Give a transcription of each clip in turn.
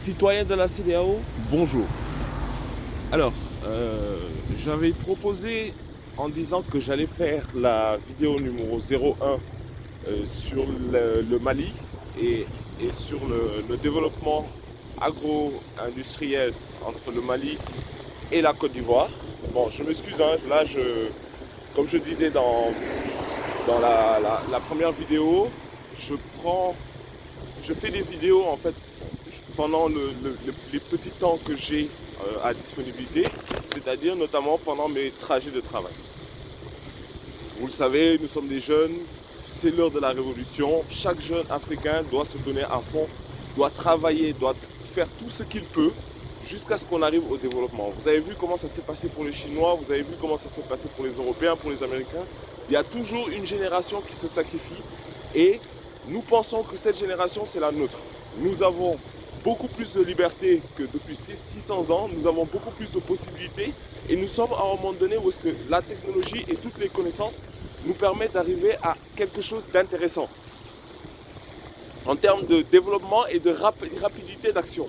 Citoyens de la CEDEAO, bonjour. Alors, j'avais proposé en disant que j'allais faire la vidéo numéro 01 sur le Mali et, et sur le développement agro-industriel entre le Mali et la Côte d'Ivoire. Bon, je m'excuse, hein, là, comme je disais dans la première vidéo, je fais des vidéos en fait pendant les petits temps que j'ai à disponibilité, c'est-à-dire notamment pendant mes trajets de travail. Vous le savez, nous sommes des jeunes, c'est l'heure de la révolution. Chaque jeune africain doit se donner à fond, doit travailler, doit faire tout ce qu'il peut jusqu'à ce qu'on arrive au développement. Vous avez vu comment ça s'est passé pour les Chinois, vous avez vu comment ça s'est passé pour les Européens, pour les Américains. Il y a toujours une génération qui se sacrifie et nous pensons que cette génération, c'est la nôtre. Nous avons beaucoup plus de liberté que depuis 600 ans, nous avons beaucoup plus de possibilités et nous sommes à un moment donné où est-ce que la technologie et toutes les connaissances nous permettent d'arriver à quelque chose d'intéressant en termes de développement et de rapidité d'action.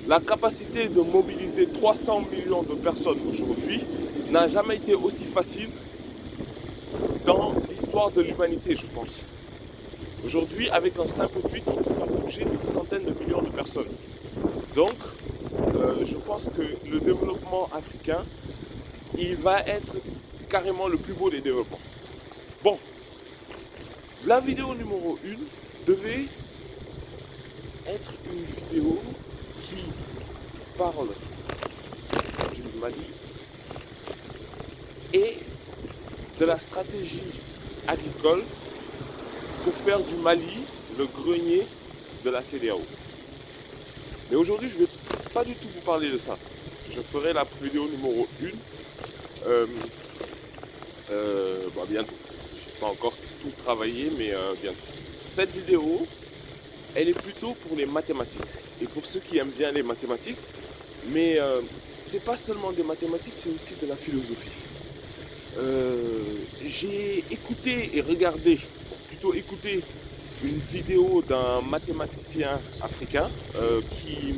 La capacité de mobiliser 300 millions de personnes aujourd'hui n'a jamais été aussi facile dans l'histoire de l'humanité, je pense. Aujourd'hui, avec un simple tweet, on peut faire bouger des centaines de millions de personnes. Donc, je pense que le développement africain, il va être carrément le plus beau des développements. Bon, la vidéo numéro 1 devait être une vidéo qui parle du Mali et de la stratégie agricole pour faire du Mali le grenier de la CEDEAO. Mais aujourd'hui, je ne vais pas du tout vous parler de ça. Je ferai la vidéo numéro 1 bientôt. Je n'ai pas encore tout travaillé, mais bientôt. Cette vidéo, elle est plutôt pour les mathématiques et pour ceux qui aiment bien les mathématiques. Mais c'est pas seulement des mathématiques, c'est aussi de la philosophie. J'ai écouté et regardé, plutôt écouté une vidéo d'un mathématicien africain qui,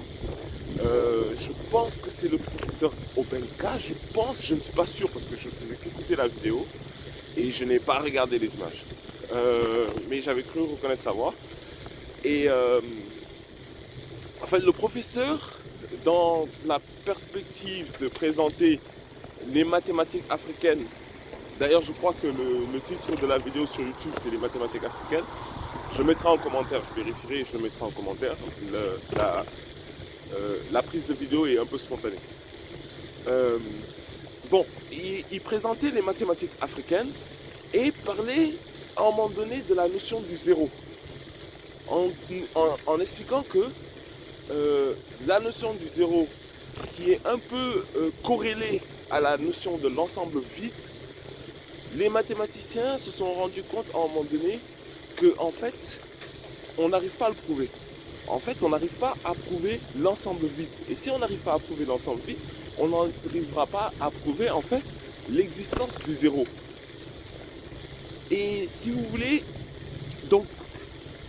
je pense que c'est le professeur Obenka, je ne suis pas sûr parce que je ne faisais qu'écouter la vidéo et je n'ai pas regardé les images. Mais j'avais cru reconnaître sa voix. Et enfin, le professeur, dans la perspective de présenter les mathématiques africaines, d'ailleurs je crois que le titre de la vidéo sur YouTube c'est les mathématiques africaines, je mettrai en commentaire, je vérifierai et je le mettrai en commentaire, la prise de vidéo est un peu spontanée. Bon, il présentait les mathématiques africaines et parlait à un moment donné de la notion du zéro, en expliquant que la notion du zéro, qui est un peu corrélée à la notion de l'ensemble vide, les mathématiciens se sont rendus compte à un moment donné que en fait, on n'arrive pas à le prouver. En fait, on n'arrive pas à prouver l'ensemble vide. Et si on n'arrive pas à prouver l'ensemble vide, on n'arrivera pas à prouver en fait l'existence du zéro. Et si vous voulez, donc,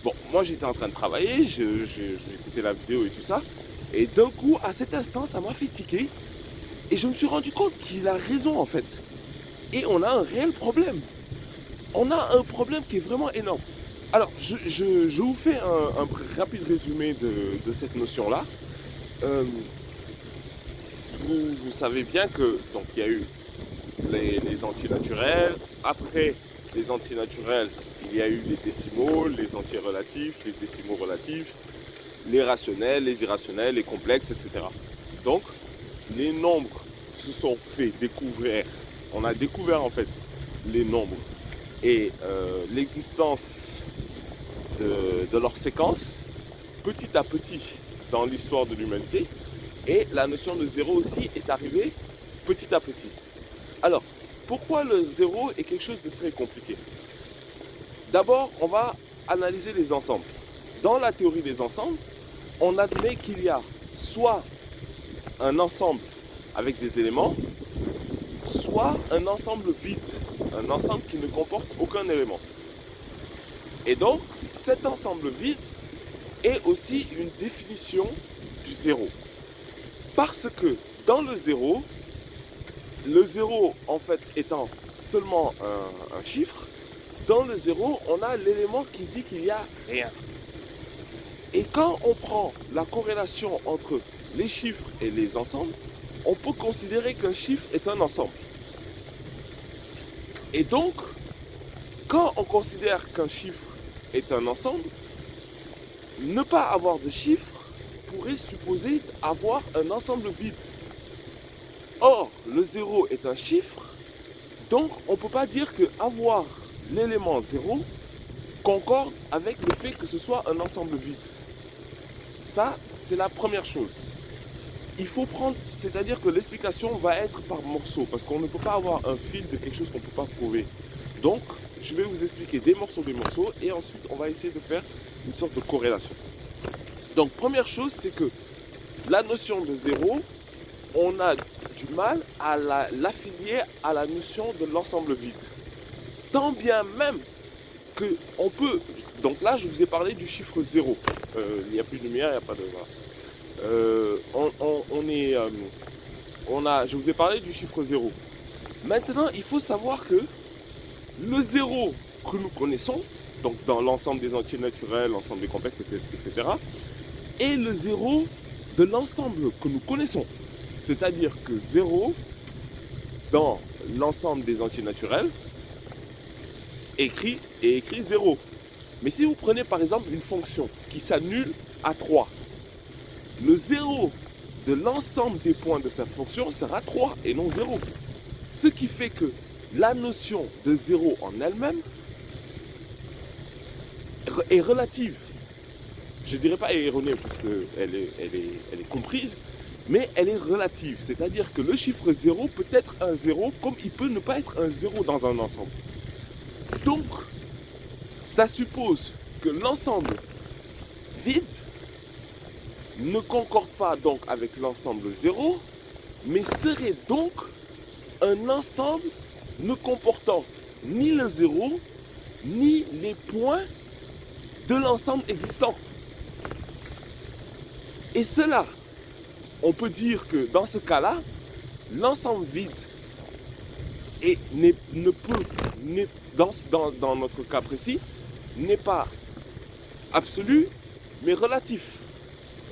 bon, moi j'étais en train de travailler, j'écoutais la vidéo et tout ça, et d'un coup, à cet instant, ça m'a fait tiquer, et je me suis rendu compte qu'il a raison en fait. Et on a un réel problème. On a un problème qui est vraiment énorme. Alors, je vous fais un rapide résumé de cette notion-là. Vous savez bien que donc il y a eu les antinaturels. Après les antinaturels, il y a eu les décimaux, les antirelatifs, les décimaux relatifs, les rationnels, les irrationnels, les complexes, etc. Donc, les nombres se sont fait découvrir. On a découvert en fait les nombres et l'existence de leur séquence petit à petit dans l'histoire de l'humanité, et la notion de zéro aussi est arrivée petit à petit. Alors, pourquoi le zéro est quelque chose de très compliqué? D'abord, on va analyser les ensembles. Dans la théorie des ensembles, on admet qu'il y a soit un ensemble avec des éléments, soit un ensemble vide, un ensemble qui ne comporte aucun élément. Et donc, cet ensemble vide est aussi une définition du du zéro. Parce que dans le zéro en fait étant seulement un chiffre, dans le zéro, on a l'élément qui dit qu'il n'y a rien. Et quand on prend la corrélation entre les chiffres et les ensembles, on peut considérer qu'un chiffre est un ensemble. Et donc, quand on considère qu'un chiffre est un ensemble, ne pas avoir de chiffre pourrait supposer avoir un ensemble vide. Or, le zéro est un chiffre, donc on ne peut pas dire que avoir l'élément 0 concorde avec le fait que ce soit un ensemble vide. Ça, c'est la première chose. Il faut prendre, c'est-à-dire que l'explication va être par morceaux, parce qu'on ne peut pas avoir un fil de quelque chose qu'on ne peut pas prouver. Donc, je vais vous expliquer des morceaux, et ensuite, on va essayer de faire une sorte de corrélation. Donc, première chose, c'est que la notion de 0, on a du mal à l'affilier à la notion de l'ensemble vide. Tant bien même qu'on peut... Donc là, je vous ai parlé du chiffre 0. Il n'y a plus de lumière, il n'y a pas de... Voilà. Je vous ai parlé du chiffre 0. Maintenant, il faut savoir que le 0 que nous connaissons, donc dans l'ensemble des entiers naturels, l'ensemble des complexes, etc., est le 0 de l'ensemble que nous connaissons. C'est-à-dire que 0 dans l'ensemble des entiers naturels est écrit 0. Mais si vous prenez par exemple une fonction qui s'annule à 3, le 0 de l'ensemble des points de cette fonction sera 3 et non 0. Ce qui fait que la notion de 0 en elle-même est relative. Je ne dirais pas erronée parce qu'elle est comprise, mais elle est relative. C'est-à-dire que le chiffre 0 peut être un 0 comme il peut ne pas être un 0 dans un ensemble. Donc, ça suppose que l'ensemble vide ne concorde pas donc avec l'ensemble 0, mais serait donc un ensemble ne comportant ni le 0, ni les points de l'ensemble existant. Et cela, on peut dire que dans ce cas-là, l'ensemble vide dans notre cas précis, n'est pas absolu, mais relatif.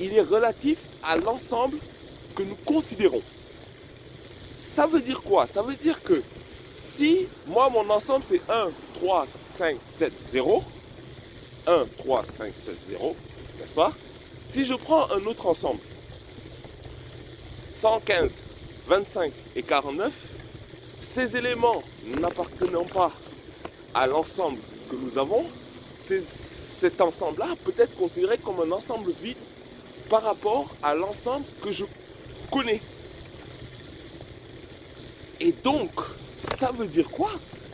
Il est relatif à l'ensemble que nous considérons. Ça veut dire quoi? Ça veut dire que si moi, mon ensemble, c'est 1, 3, 5, 7, 0, 1, 3, 5, 7, 0, n'est-ce pas? Si je prends un autre ensemble, 115, 25 et 49, ces éléments n'appartenant pas à l'ensemble que nous avons, cet ensemble-là peut être considéré comme un ensemble vide par rapport à l'ensemble que je connais. Et donc, ça veut dire quoi?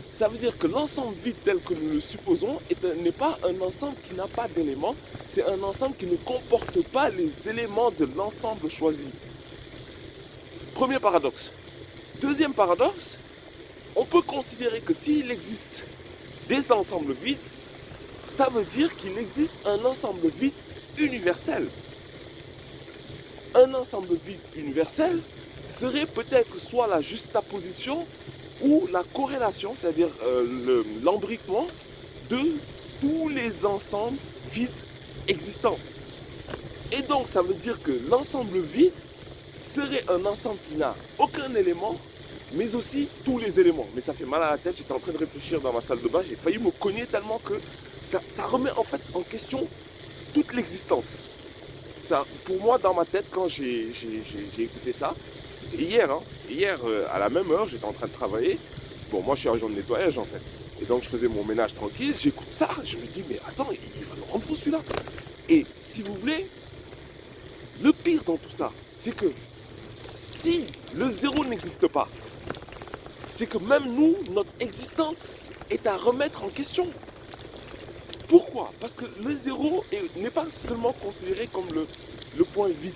Ça veut dire que l'ensemble vide tel que nous le supposons n'est pas un ensemble qui n'a pas d'éléments, c'est un ensemble qui ne comporte pas les éléments de l'ensemble choisi. Premier paradoxe. Deuxième paradoxe, on peut considérer que s'il existe des ensembles vides, ça veut dire qu'il existe un ensemble vide universel. Un ensemble vide universel serait peut-être soit la juxtaposition ou la corrélation, c'est-à-dire l'embriquement de tous les ensembles vides existants. Et donc ça veut dire que l'ensemble vide serait un ensemble qui n'a aucun élément, mais aussi tous les éléments. Mais ça fait mal à la tête, j'étais en train de réfléchir dans ma salle de bain, j'ai failli me cogner tellement que ça remet en fait en question toute l'existence. Ça, pour moi, dans ma tête, quand j'ai écouté ça, c'était hier, à la même heure, j'étais en train de travailler. Bon, moi je suis agent de nettoyage en fait. Et donc je faisais mon ménage tranquille, j'écoute ça, je me dis mais attends, il va nous rendre fou celui-là. Et si vous voulez, le pire dans tout ça, c'est que si le zéro n'existe pas, c'est que même nous, notre existence est à remettre en question. Pourquoi? Parce que le zéro n'est pas seulement considéré comme le point vide,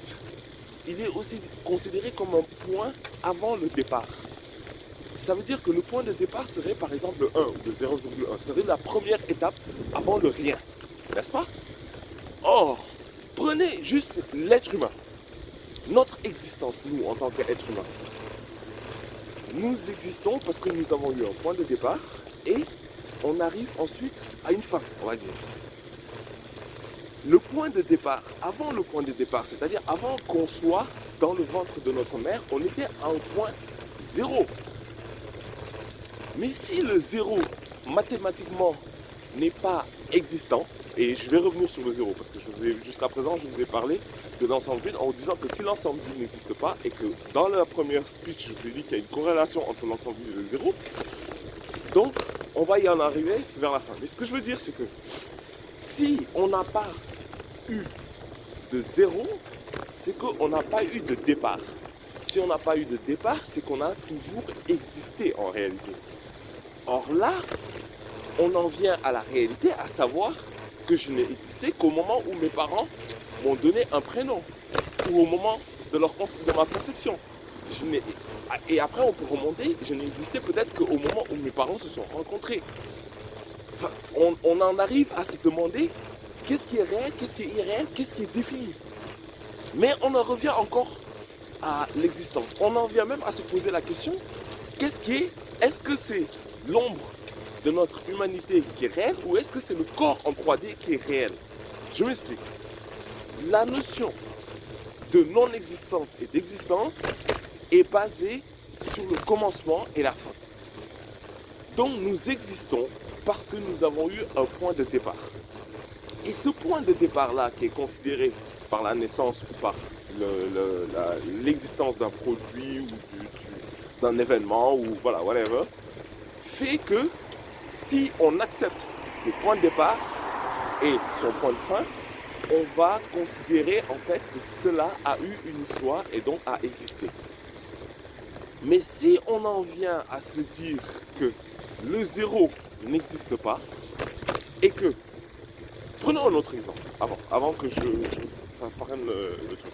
il est aussi considéré comme un point avant le départ. Ça veut dire que le point de départ serait par exemple le 1 ou le 0,1, serait la première étape avant le rien, n'est-ce pas? Or, prenez juste l'être humain. Notre existence, nous, en tant qu'êtres humains, nous existons parce que nous avons eu un point de départ et on arrive ensuite à une fin, on va dire. Le point de départ, avant le point de départ, c'est-à-dire avant qu'on soit dans le ventre de notre mère, on était à un point zéro. Mais si le zéro, mathématiquement, n'est pas existant, et je vais revenir sur le zéro, parce que jusqu'à présent, je vous ai parlé de l'ensemble vide en vous disant que si l'ensemble vide n'existe pas, et que dans la première speech, je vous ai dit qu'il y a une corrélation entre l'ensemble vide et le zéro, donc on va y en arriver vers la fin. Mais ce que je veux dire, c'est que si on n'a pas eu de zéro, c'est qu'on n'a pas eu de départ. Si on n'a pas eu de départ, c'est qu'on a toujours existé en réalité. Or là, on en vient à la réalité, à savoir que je n'ai existé qu'au moment où mes parents m'ont donné un prénom, ou au moment de ma conception. Et après, on peut remonter, je n'ai existé peut-être qu'au moment où mes parents se sont rencontrés. Enfin, on en arrive à se demander qu'est-ce qui est réel, qu'est-ce qui est irréel, qu'est-ce qui est défini. Mais on en revient encore à l'existence. On en vient même à se poser la question, est-ce que c'est l'ombre de notre humanité qui est réelle ou est-ce que c'est le corps en 3D qui est réel? Je m'explique. La notion de non-existence et d'existence est basée sur le commencement et la fin. Donc nous existons parce que nous avons eu un point de départ. Et ce point de départ-là, qui est considéré par la naissance ou par l'existence d'un produit ou d'un événement ou voilà, whatever, fait que si on accepte le point de départ et son point de fin, on va considérer en fait que cela a eu une histoire et donc a existé. Mais si on en vient à se dire que le zéro n'existe pas et que, prenons un autre exemple, avant que je prenne le truc.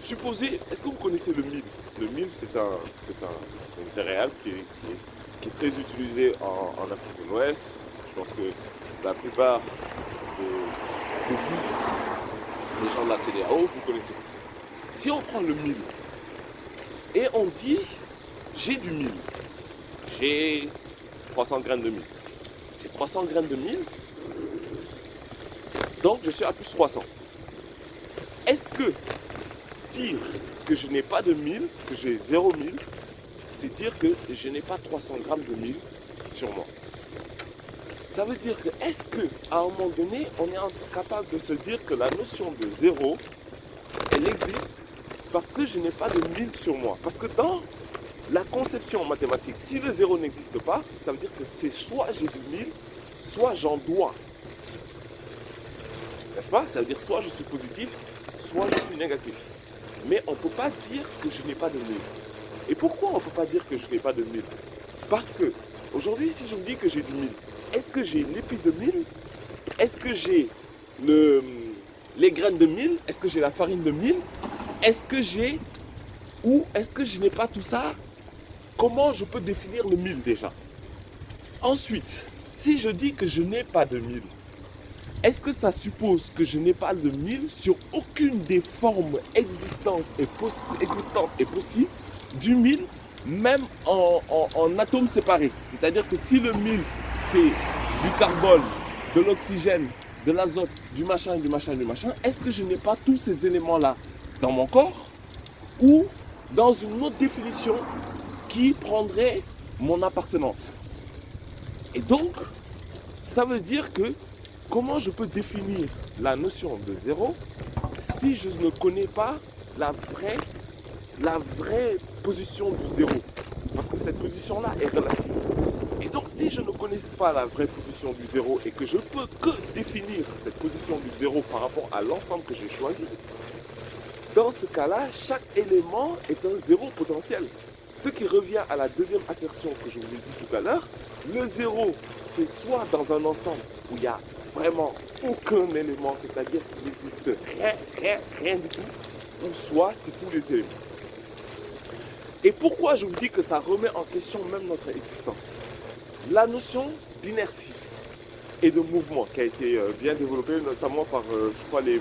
Supposez, est-ce que vous connaissez le mil? Le mil, c'est une céréale qui est très utilisée en Afrique de l'Ouest. Je pense que la plupart de vous, les gens de la CEDEAO, vous connaissez. Si on prend le mil et on dit j'ai du mil, j'ai 300 graines de mil. J'ai 300 graines de mil, donc je suis à plus 300. Est-ce que dire que je n'ai pas de mil, que j'ai 0 mil, c'est dire que je n'ai pas 300 grammes de mil sur moi? Ça veut dire que, est-ce qu'à un moment donné, on est capable de se dire que la notion de zéro, elle existe parce que je n'ai pas de mil sur moi? Parce que dans la conception mathématique, si le zéro n'existe pas, ça veut dire que c'est soit j'ai du mil, soit j'en dois. N'est-ce pas? Ça veut dire soit je suis positif, soit je suis négatif. Mais on ne peut pas dire que je n'ai pas de mil. Et pourquoi on ne peut pas dire que je n'ai pas de mil? Parce que aujourd'hui, si je vous dis que j'ai du mil, est-ce que j'ai l'épi de mil? Est-ce que j'ai les graines de mil? Est-ce que j'ai la farine de mil? Est-ce que j'ai ou est-ce que je n'ai pas tout ça? Comment je peux définir le mil déjà? Ensuite, si je dis que je n'ai pas de mil, est-ce que ça suppose que je n'ai pas de mil sur aucune des formes existantes et possibles du mil, même en atomes séparés? C'est-à-dire que si le mil, c'est du carbone, de l'oxygène, de l'azote, du machin, est-ce que je n'ai pas tous ces éléments-là dans mon corps ou dans une autre définition qui prendrait mon appartenance? Et donc, ça veut dire que comment je peux définir la notion de zéro si je ne connais pas la vraie position du zéro? Parce que cette position-là est relative. Et donc, si je ne connais pas la vraie position du zéro et que je ne peux que définir cette position du zéro par rapport à l'ensemble que j'ai choisi, dans ce cas-là, chaque élément est un zéro potentiel. Ce qui revient à la deuxième assertion que je vous ai dit tout à l'heure, le zéro, c'est soit dans un ensemble où il n'y a vraiment aucun élément, c'est-à-dire qu'il n'existe rien du tout, ou soit c'est tous les éléments. Et pourquoi je vous dis que ça remet en question même notre existence? La notion d'inertie et de mouvement qui a été bien développée, notamment par, je crois, les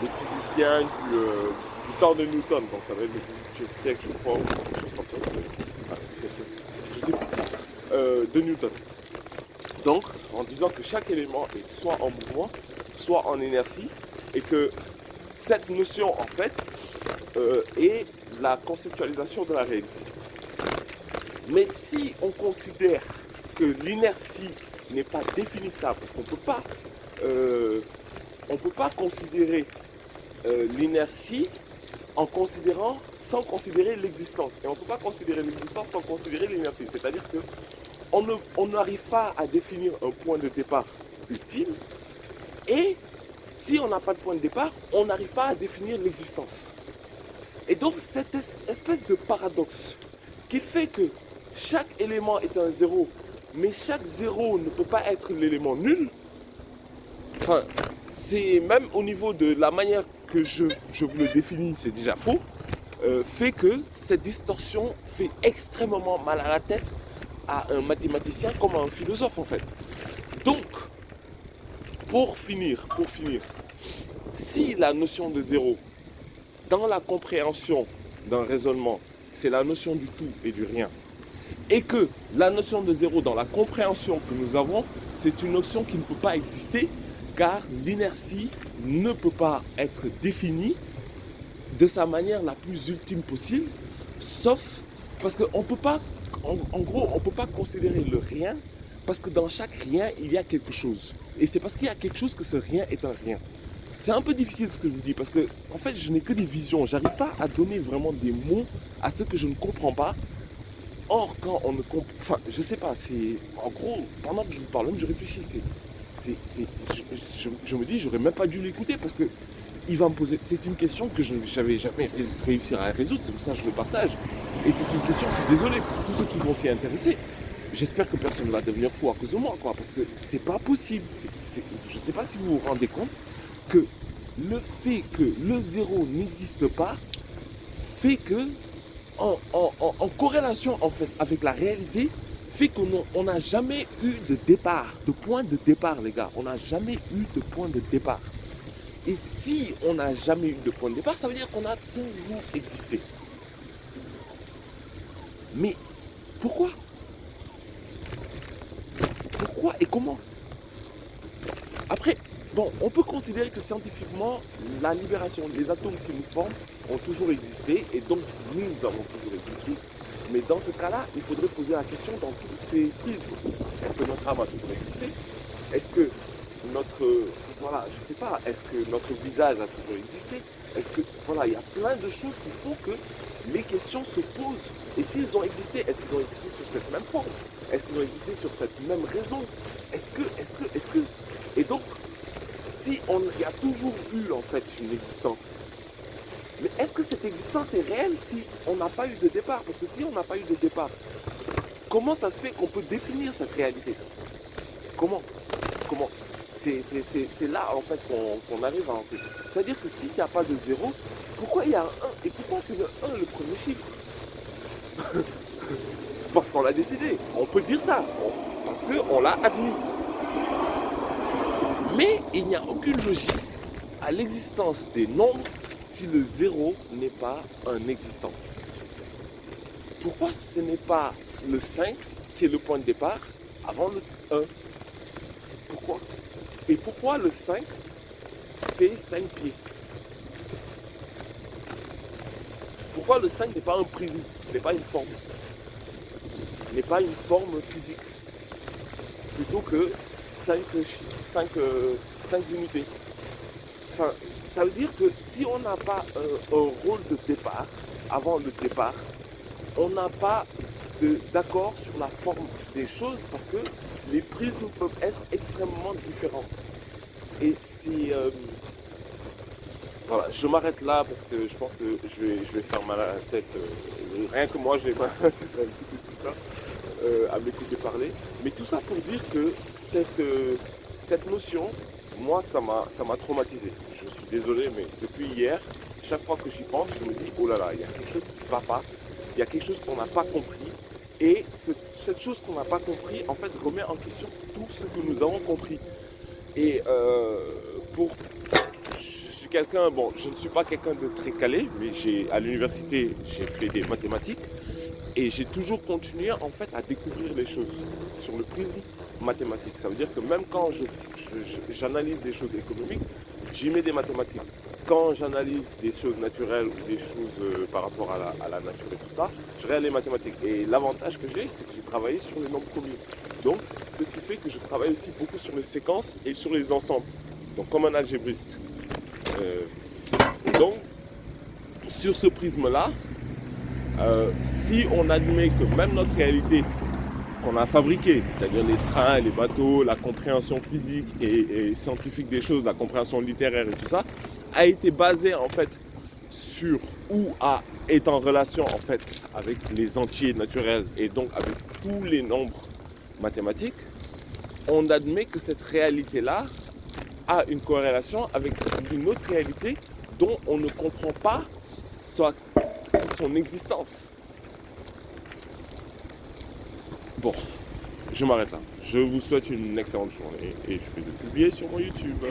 physiciens du temps de Newton, donc ça va être le 18e siècle, je crois, ou quelque chose comme ça. Ah, 17e, je sais plus, de Newton. Donc, en disant que chaque élément est soit en mouvement, soit en inertie, et que cette notion, en fait, est la conceptualisation de la réalité. Mais si on considère que l'inertie n'est pas définissable, parce qu'on ne peut pas considérer l'inertie sans considérer l'existence. Et on ne peut pas considérer l'existence sans considérer l'inertie. C'est-à-dire qu'on n'arrive pas à définir un point de départ ultime. Et si on n'a pas de point de départ, on n'arrive pas à définir l'existence. Et donc cette espèce de paradoxe qui fait que chaque élément est un zéro, mais chaque zéro ne peut pas être l'élément nul, enfin, c'est même au niveau de la manière que je vous le définis, c'est déjà faux, fait que cette distorsion fait extrêmement mal à la tête à un mathématicien comme à un philosophe en fait. Donc, pour finir, si la notion de zéro, dans la compréhension d'un raisonnement, c'est la notion du tout et du rien, et que la notion de zéro dans la compréhension que nous avons, c'est une notion qui ne peut pas exister, car l'inertie ne peut pas être définie de sa manière la plus ultime possible, sauf parce qu'on peut pas, en gros, on ne peut pas considérer le rien, parce que dans chaque rien, il y a quelque chose. Et c'est parce qu'il y a quelque chose que ce rien est un rien. C'est un peu difficile ce que je vous dis, parce que en fait, je n'ai que des visions. J'arrive pas à donner vraiment des mots à ce que je ne comprends pas. Or, quand on ne comprend... Enfin, je sais pas, c'est... En gros, pendant que je vous parle, même je réfléchis, je me dis, j'aurais même pas dû l'écouter, parce que il va me poser... C'est une question que je n'avais jamais réussi à résoudre, c'est pour ça que je le partage. Et c'est une question, je suis désolé pour tous ceux qui vont s'y intéresser. J'espère que personne ne va devenir fou à cause de moi, quoi, parce que c'est pas possible. Je sais pas si vous vous rendez compte que le fait que le zéro n'existe pas fait que, en corrélation en fait avec la réalité, fait qu'on n'a jamais eu de départ, de point de départ, les gars. On n'a jamais eu de point de départ. Et si on n'a jamais eu de point de départ, ça veut dire qu'on a toujours existé. Mais pourquoi? Pourquoi et comment? Après, bon, on peut considérer que scientifiquement, la libération, les atomes qui nous forment ont toujours existé et donc nous avons toujours existé. Mais dans ce cas-là, il faudrait poser la question dans tous ces prismes. Est-ce que notre âme a toujours existé? Est-ce que notre, voilà, je sais pas, est-ce que notre visage a toujours existé? Est-ce que, voilà, il y a plein de choses qui font que les questions se posent. Et s'ils ont existé, est-ce qu'ils ont existé sur cette même forme? Est-ce qu'ils ont existé sur cette même raison? Est-ce que... Et donc, si il y a toujours eu en fait une existence, mais est-ce que cette existence est réelle si on n'a pas eu de départ? Parce que si on n'a pas eu de départ, comment ça se fait qu'on peut définir cette réalité? Comment? C'est là en fait qu'on arrive à en fait. C'est-à-dire que s'il n'y a pas de zéro, pourquoi il y a un 1? Et pourquoi c'est le 1 le premier chiffre? Parce qu'on l'a décidé. On peut dire ça. Parce qu'on l'a admis. Mais il n'y a aucune logique à l'existence des nombres si le 0 n'est pas un existant. Pourquoi ce n'est pas le 5 qui est le point de départ avant le 1? Pourquoi? Et pourquoi le 5 fait 5 pieds? Pourquoi le 5 n'est pas un prisme, n'est pas une forme, n'est pas une forme physique, plutôt que 5 unités? Enfin, ça veut dire que si on n'a pas un rôle de départ, avant le départ, on n'a pas d'accord sur la forme des choses parce que les prismes peuvent être extrêmement différents. Et c'est... voilà, je m'arrête là parce que je pense que je vais faire mal à la tête. Rien que moi, j'ai mal à écouter tout ça, à m'écouter parler. Mais tout ça pour dire que cette notion, moi, ça m'a traumatisé. Je suis désolé, mais depuis hier, chaque fois que j'y pense, je me dis, oh là là, il y a quelque chose qui ne va pas. Il y a quelque chose qu'on n'a pas compris. Et cette chose qu'on n'a pas compris, en fait, remet en question tout ce que nous avons compris. Et quelqu'un, bon, je ne suis pas quelqu'un de très calé, mais à l'université, j'ai fait des mathématiques et j'ai toujours continué en fait à découvrir les choses sur le prisme mathématique. Ça veut dire que même quand j'analyse des choses économiques, j'y mets des mathématiques. Quand j'analyse des choses naturelles ou des choses par rapport à la nature et tout ça, je regarde les mathématiques. Et l'avantage que j'ai, c'est que j'ai travaillé sur les nombres premiers. Donc, ce qui fait que je travaille aussi beaucoup sur les séquences et sur les ensembles. Donc, comme un algébriste. Donc, sur ce prisme-là, si on admet que même notre réalité qu'on a fabriquée, c'est-à-dire les trains, les bateaux, la compréhension physique et scientifique des choses, la compréhension littéraire et tout ça, a été basée en fait sur ou est en relation en fait avec les entiers naturels et donc avec tous les nombres mathématiques, on admet que cette réalité-là a une corrélation avec une autre réalité dont on ne comprend pas son existence. Bon, je m'arrête là. Je vous souhaite une excellente journée et je vais le publier sur mon YouTube.